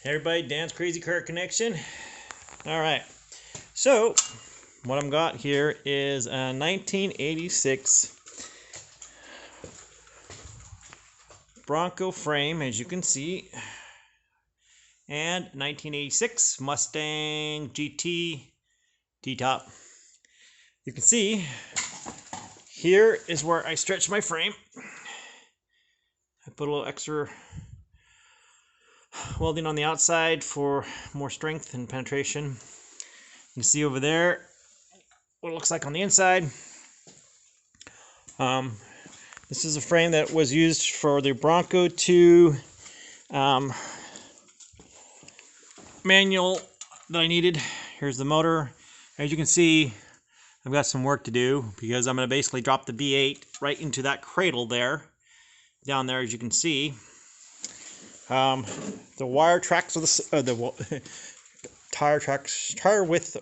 Hey everybody, Dan's Crazy Car Connection. Alright, so what I've got here is a 1986 Bronco frame, as you can see, and 1986 Mustang GT T-top. You can see here is where I stretch my frame. I put a little extra welding on the outside for more strength and penetration. You can see over there what it looks like on the inside. This is a frame that was used for the Bronco 2 manual that I needed. Here's the motor. As you can see, I've got some work to do because I'm going to basically drop the V8 right into that cradle there, down there, as you can see. The wire tracks are the tire width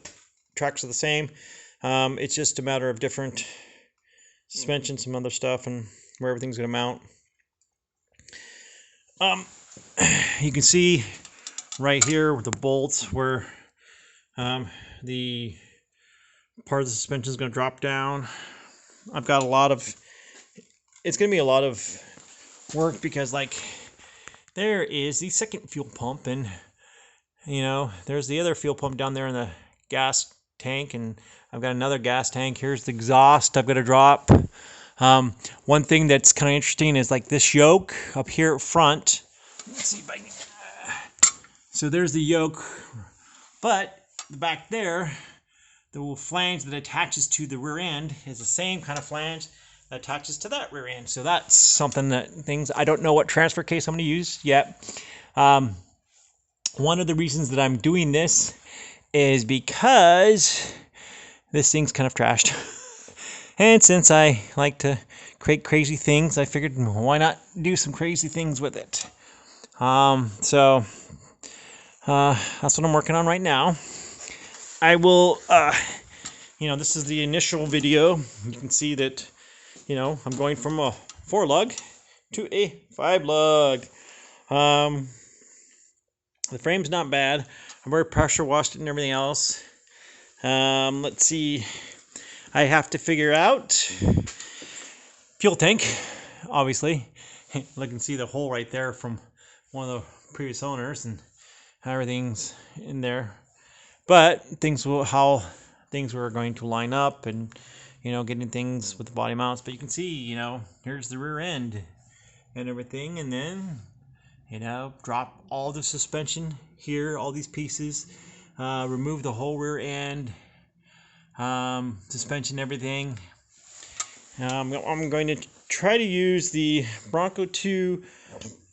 tracks are the same. It's just a matter of different suspension, some other stuff, and where everything's going to mount. You can see right here with the bolts where the part of the suspension is going to drop down. I've got it's going to be a lot of work because, like, there is the second fuel pump, and there's the other fuel pump down there in the gas tank, and I've got another gas tank. Here's the exhaust I've got to drop. One thing that's kind of interesting is like this yoke up here at front. Let's see if I can. So there's the yoke, but back there, the flange that attaches to the rear end is the same kind of flange that attaches to that rear end. So that's something I don't know what transfer case I'm going to use yet. One of the reasons that I'm doing this is because this thing's kind of trashed. And since I like to create crazy things, I figured why not do some crazy things with it. So that's what I'm working on right now. I will, this is the initial video. You can see that I'm going from a 4-lug to a 5-lug. The frame's not bad. I've already pressure washed it and everything else. Let's see. I have to figure out fuel tank, obviously. Look, and see the hole right there from one of the previous owners, and everything's in there. But how things were going to line up, and getting things with the body mounts. But you can see, here's the rear end and everything, and then drop all the suspension here, all these pieces, remove the whole rear end, suspension, everything. I'm going to try to use the Bronco 2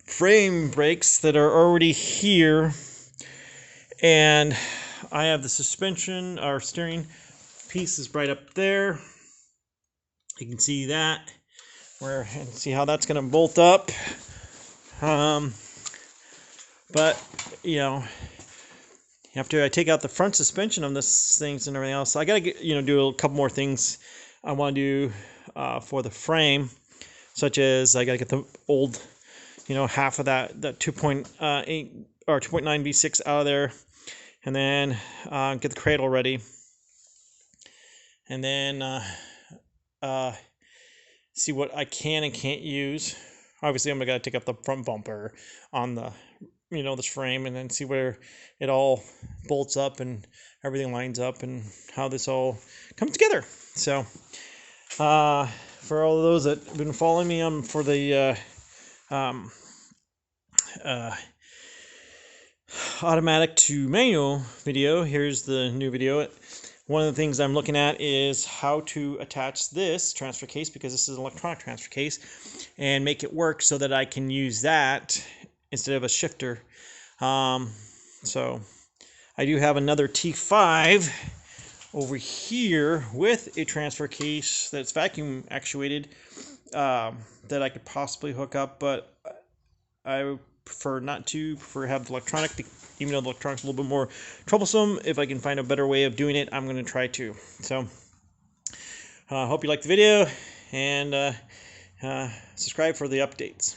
frame brakes that are already here, and I have the suspension or steering pieces right up there. You can see that, and see how that's going to bolt up. But after I take out the front suspension on this things and everything else, I gotta do a couple more things I want to do for the frame, such as I gotta get the old half of that 2.8 or 2.9 V6 out of there, and then get the cradle ready, and then see what I can and can't use. Obviously, I'm gonna take up the front bumper on the this frame, and then see where it all bolts up and everything lines up and how this all comes together. So for all of those that have been following me for the automatic to manual video, here's the new video. One of the things I'm looking at is how to attach this transfer case, because this is an electronic transfer case, and make it work so that I can use that instead of a shifter. So I do have another T5 over here with a transfer case that's vacuum actuated that I could possibly hook up, but I prefer not to. Prefer to have the electronic, even though the electronic's a little bit more troublesome. If I can find a better way of doing it, I'm going to try to. So I hope you liked the video, and subscribe for the updates.